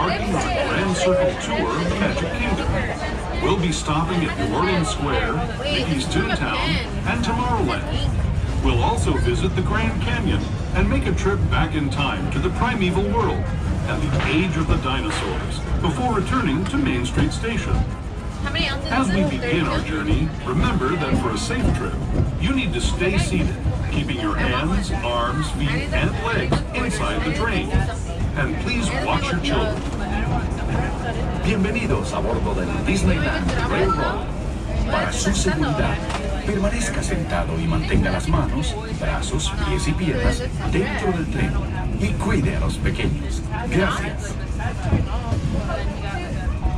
embarking on a Grand Circle tour of the Magic Kingdom. We'll be stopping at New Orleans Square, Mickey's Toontown, and Tomorrowland. We'll also visit the Grand Canyon and make a trip back in time to the primeval world and the age of the dinosaurs before returning to Main Street Station. As we begin our journey, remember that for a safe trip, you need to stay seated, keeping your hands, arms, feet, and legs inside the train. And please watch your children. Bienvenidos a bordo del Disneyland Railroad. Para su seguridad, permanezca sentado y mantenga las manos, brazos, pies y piernas dentro del tren y cuide a los pequeños. Gracias.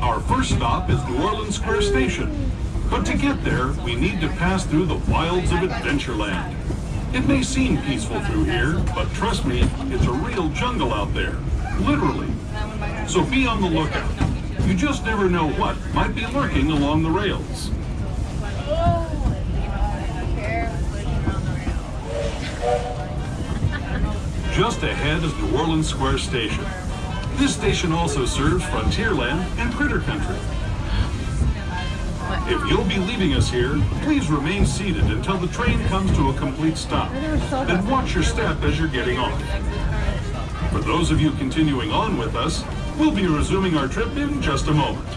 Our first stop is New Orleans Square Station. But to get there, we need to pass through the wilds of Adventureland. It may seem peaceful through here, but trust me, it's a real jungle out there. Literally. So be on the lookout. You just never know what might be lurking along the rails. Just ahead is New Orleans Square Station. This station also serves Frontierland and Critter Country. If you'll be leaving us here, please remain seated until the train comes to a complete stop. Then watch your step as you're getting off. For those of you continuing on with us, we'll be resuming our trip in just a moment.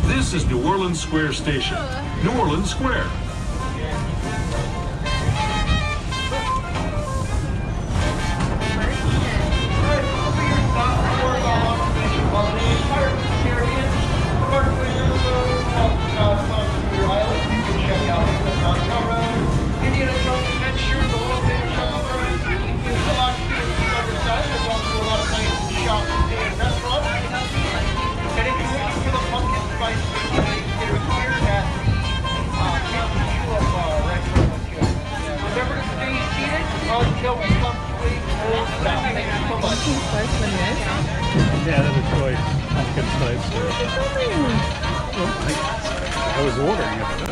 This is New Orleans Square Station, New Orleans Square. Yeah, that was choice. Pumpkin spice. What are you doing? I was ordering it.